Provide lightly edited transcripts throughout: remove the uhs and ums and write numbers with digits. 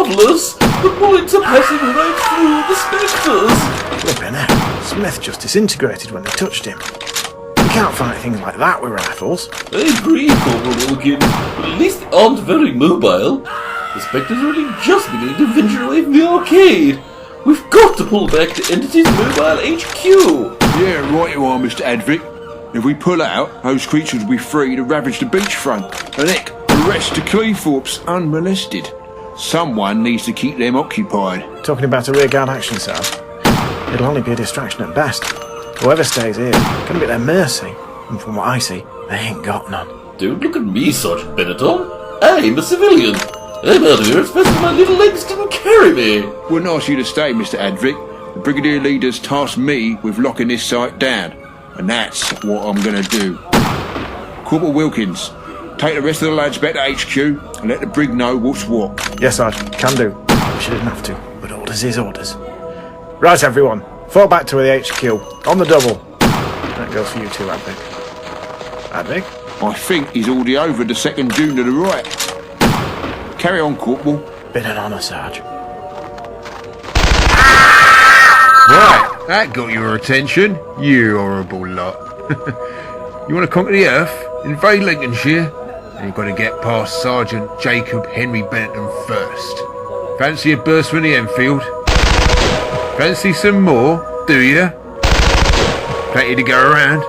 marvellous! The bullets are passing right through the Spectres! Flippin' heck. Smith just disintegrated when they touched him. You can't fight things like that with rifles. I agree, Corporal Wilkins, but at least they aren't very mobile. The Spectres are only just beginning to venture away from the arcade. We've got to pull back to Entity's mobile HQ. Yeah, right you are, Mr. Advick. If we pull out, those creatures will be free to ravage the beachfront, and heck, the rest of Cleethorpes unmolested. Someone needs to keep them occupied. Talking about a rearguard action, Sarge. It'll only be a distraction at best. Whoever stays here can be at their mercy, and from what I see, they ain't got none. Don't look at me, Sergeant Benetton. I'm a civilian. I'm out of here as fast as my little legs can carry me. Wouldn't ask you to stay, Mr. Advick. The Brigade Leader's tasked me with locking this site down, and that's what I'm going to do. Corporal Wilkins, take the rest of the lads back to HQ and let the brig know what's what. Yes, Sarge, can do. Wish I didn't have to, but orders is orders. Right, everyone, fall back to the HQ, on the double. That goes for you too, Advick. Advick? I think he's already over the second dune to the right. Carry on, Corporal. Been an honour, Sarge. Right, that got your attention, you horrible lot. You want to conquer the earth, invade Lincolnshire, and you've got to get past Sergeant Jacob Henry Benetton first. Fancy a burst from the Enfield? Fancy some more, do you? Plenty to go around.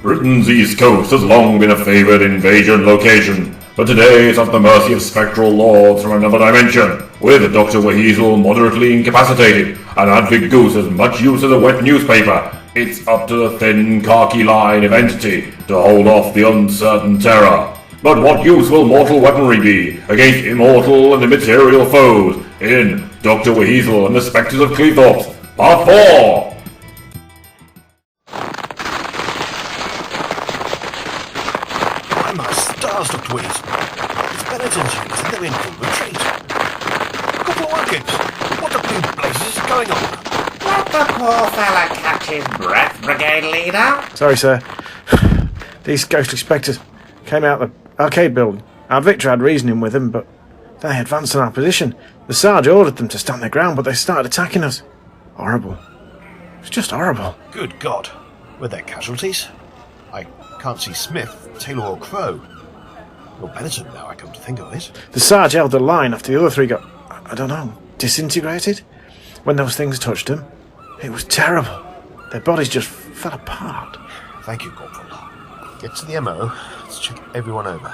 Britain's east coast has long been a favoured invasion location, but today it's at the mercy of spectral lords from another dimension, with Doctor WHeasel moderately incapacitated, and Advick Goose as much use as a wet newspaper. It's up to the thin khaki line of Entity to hold off the uncertain terror. But what use will mortal weaponry be against immortal and immaterial foes in Doctor WHeasel and the Spectres of Cleethorpes, Part 4? Doctor WHeasel. It's Benetton's unit and they're in full retreat. Corporal Wilkins, what the blue blazes is going on? Let the poor fella catch his breath, Brigade Leader. Sorry, sir. These ghostly spectres came out the arcade building. Our Victor had reasoning with them, but they advanced on our position. The Sarge ordered them to stand their ground, but they started attacking us. Horrible. It's just horrible. Good God. Were there casualties? I can't see Smith, Taylor or Crow. Or Benetton now, I come to think of it. The Sarge held the line after the other three got, I don't know, disintegrated? When those things touched them. It was terrible. Their bodies just fell apart. Thank you, Corporal. Get to the MO, let's check everyone over.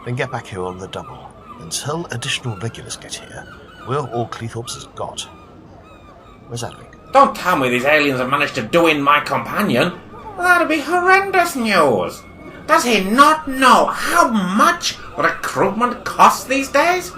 Then get back here on the double. Until additional regulars get here, we're all Cleethorpes has got. Where's Advick? Don't tell me these aliens have managed to do in my companion. That'd be horrendous news. Does he not know how much recruitment costs these days?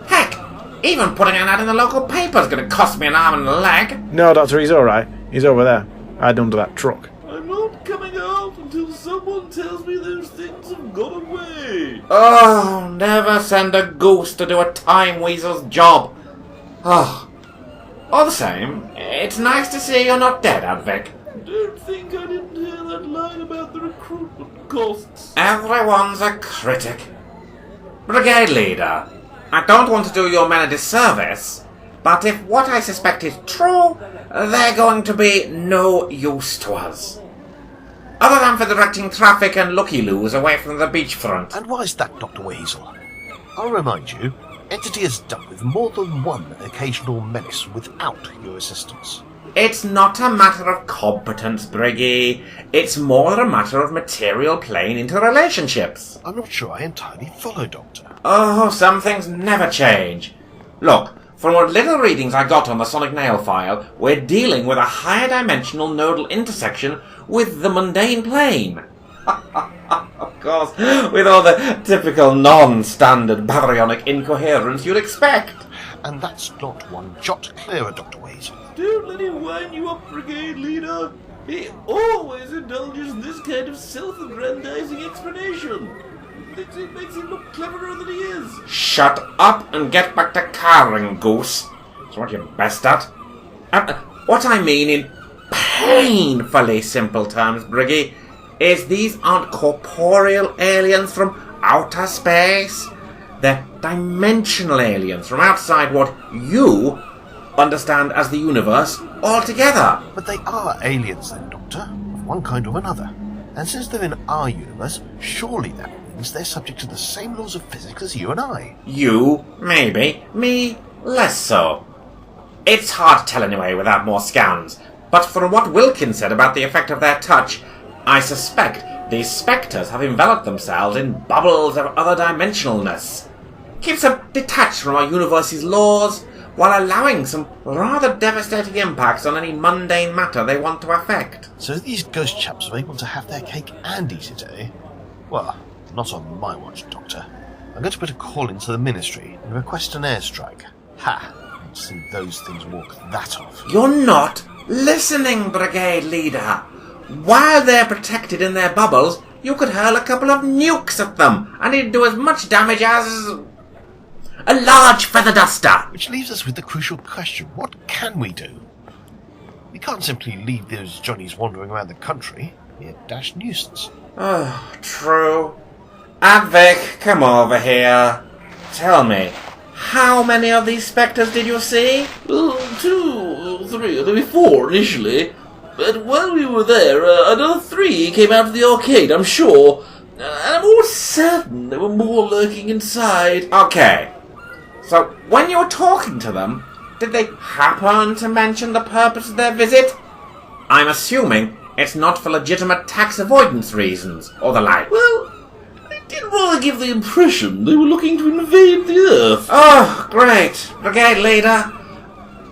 Heck, even putting an ad in the local paper is going to cost me an arm and a leg. No, Doctor, he's alright. He's over there. Hide under that truck. I'm not coming out until someone tells me those things have got away. Oh, never send a goose to do a time weasel's job. Oh, all the same, it's nice to see you're not dead, Advick. Don't think I didn't hear that line about the recruitment costs. Everyone's a critic. Brigade Leader, I don't want to do your men a disservice, but if what I suspect is true, they're going to be no use to us. Other than for directing traffic and looky-loos away from the beachfront. And why's that, Doctor WHeasel? I'll remind you, Entity has dealt with more than one occasional menace without your assistance. It's not a matter of competence, Briggy. It's more a matter of material playing into relationships. I'm not sure I entirely follow, Doctor. Oh, some things never change. Look, from what little readings I got on the sonic nail file, we're dealing with a higher dimensional nodal intersection with the mundane plane. Of course, with all the typical non-standard baryonic incoherence you'd expect. And that's not one jot clearer, Doctor WHeasel. Don't let him wind you up, Brigade Leader. He always indulges in this kind of self-aggrandizing explanation. It makes him look cleverer than he is. Shut up and get back to carring, Goose. It's what you're best at. What I mean painfully simple terms, Briggy, is these aren't corporeal aliens from outer space. They're dimensional aliens from outside what you understand as the universe altogether. But they are aliens then, Doctor, of one kind or another. And since they're in our universe, surely that means they're subject to the same laws of physics as you and I. You, maybe. Me, less so. It's hard to tell anyway without more scans. But from what Wilkins said about the effect of their touch, I suspect these spectres have enveloped themselves in bubbles of other dimensionalness. Keeps them detached from our universe's laws, while allowing some rather devastating impacts on any mundane matter they want to affect. So these ghost chaps are able to have their cake and eat it, eh? Well, not on my watch, Doctor. I'm going to put a call into the Ministry and request an airstrike. Ha! I'd see those things walk that off. You're not listening, Brigade Leader. While they're protected in their bubbles, you could hurl a couple of nukes at them, and it'd do as much damage as a large feather duster. Which leaves us with the crucial question, what can we do? We can't simply leave those Johnnies wandering around the country. They're a dash nuisance. Oh, true. Advick, come over here. Tell me, how many of these spectres did you see? 2, 3, maybe 4 initially. But while we were there, another 3 came out of the arcade, I'm sure. And I'm almost certain there were more lurking inside. Okay. So, when you were talking to them, did they happen to mention the purpose of their visit? I'm assuming it's not for legitimate tax avoidance reasons, or the like. Well, they did rather give the impression they were looking to invade the Earth. Oh, great. Brigade Leader,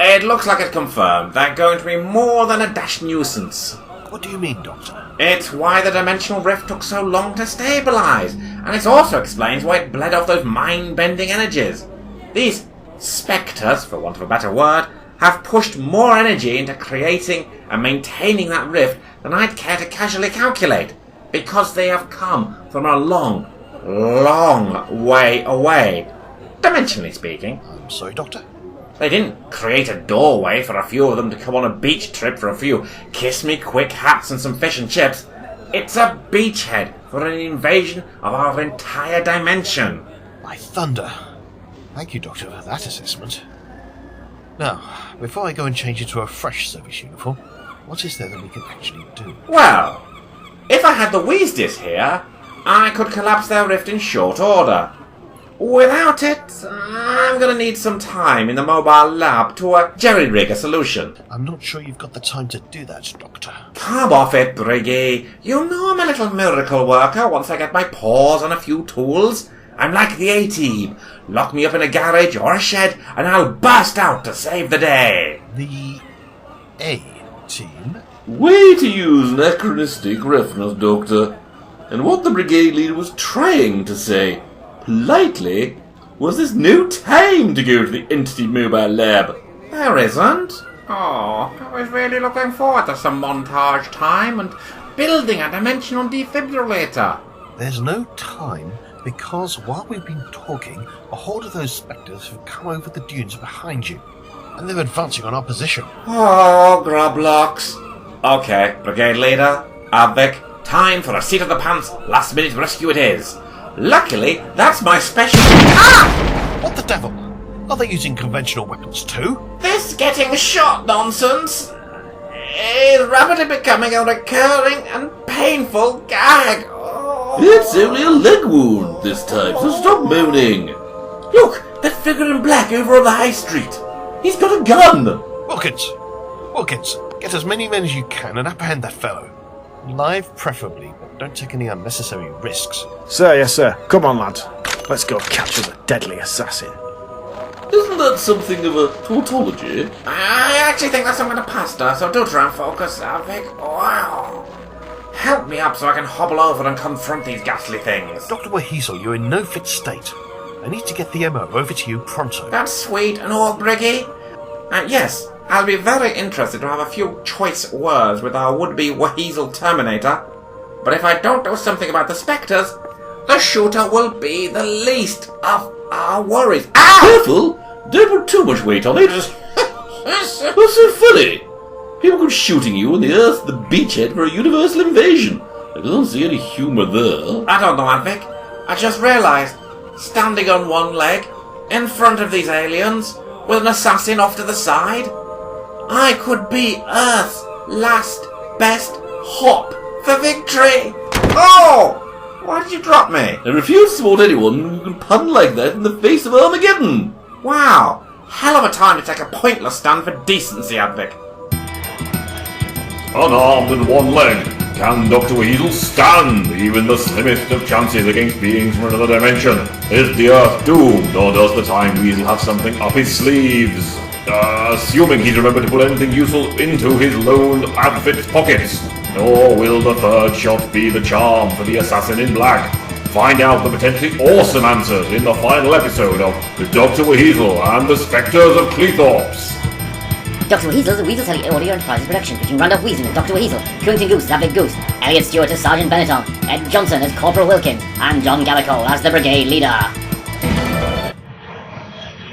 it looks like it's confirmed. They're going to be more than a dash nuisance. What do you mean, Doctor? It's why the dimensional rift took so long to stabilize, and it also explains why it bled off those mind-bending energies. These spectres, for want of a better word, have pushed more energy into creating and maintaining that rift than I'd care to casually calculate, because they have come from a long, long way away, dimensionally speaking. I'm sorry, Doctor? They didn't create a doorway for a few of them to come on a beach trip for a few kiss-me-quick hats and some fish and chips. It's a beachhead for an invasion of our entire dimension. By thunder. Thank you, Doctor, for that assessment. Now, before I go and change into a fresh service uniform, what is there that we can actually do? Well, if I had the WHeasel here, I could collapse their rift in short order. Without it, I'm going to need some time in the mobile lab to jerry-rig a solution. I'm not sure you've got the time to do that, Doctor. Come off it, Briggy. You know I'm a little miracle worker once I get my paws on a few tools. I'm like the A-Team. Lock me up in a garage or a shed, and I'll burst out to save the day. The A-Team? Way to use anachronistic reference, Doctor. And what the Brigade Leader was trying to say, politely, was there's no time to go to the Entity Mobile Lab. There isn't. Oh, I was really looking forward to some montage time and building a dimensional defibrillator. There's no time, because while we've been talking, a horde of those spectres have come over the dunes behind you, and they're advancing on our position. Oh, grublocks. Okay, Brigade Leader, Advick, time for a seat of the pants, last minute rescue it is. Luckily, that's my special... Ah! What the devil? Are they using conventional weapons too? This getting shot nonsense is rapidly becoming a recurring and painful gag. Oh. It's only a leg wound this time, so stop moaning. Look, that figure in black over on the high street. He's got a gun. Wilkins, get as many men as you can and apprehend that fellow. Live preferably, but don't take any unnecessary risks. Sir, yes, sir. Come on, lads. Let's go capture the deadly assassin. Isn't that something of a tautology? I actually think that's something of pasta, so do try and focus, Advick. Wow. Help me up so I can hobble over and confront these ghastly things. Doctor WHeasel, you're in no fit state. I need to get the MO over to you pronto. That's sweet and all, Briggy. Yes, I'll be very interested to have a few choice words with our would-be WHeasel Terminator. But if I don't do something about the Spectres, the shooter will be the least of our worries. Ow! Careful! Don't put too much weight on it. What's so funny? People keep shooting you on the Earth, the beachhead, for a universal invasion. I don't see any humour there. I don't know, Advick. I just realised, standing on one leg, in front of these aliens, with an assassin off to the side, I could be Earth's last best hop for victory. Oh! Why did you drop me? I refuse to support anyone who can pun like that in the face of Armageddon. Wow. Hell of a time to take a pointless stand for decency, Advick. Unarmed and one leg, can Doctor WHeasel stand even the slimmest of chances against beings from another dimension? Is the Earth doomed, or does the Time Weasel have something up his sleeves? Assuming he's remembered to put anything useful into his loaned outfit's pockets. Or will the third shot be the charm for the assassin in black? Find out the potentially awesome answers in the final episode of Doctor WHeasel and the Spectres of Cleethorpes. Doctor WHeasel is a Weasel Telly Audio Enterprises production featuring Randolph Weasel as Doctor WHeasel, Cleethorpes Goose as Advick Goose, Elliot Stewart as Sergeant Benetton, Ed Johnson as Corporal Wilkins, and John Gallico as the Brigade Leader.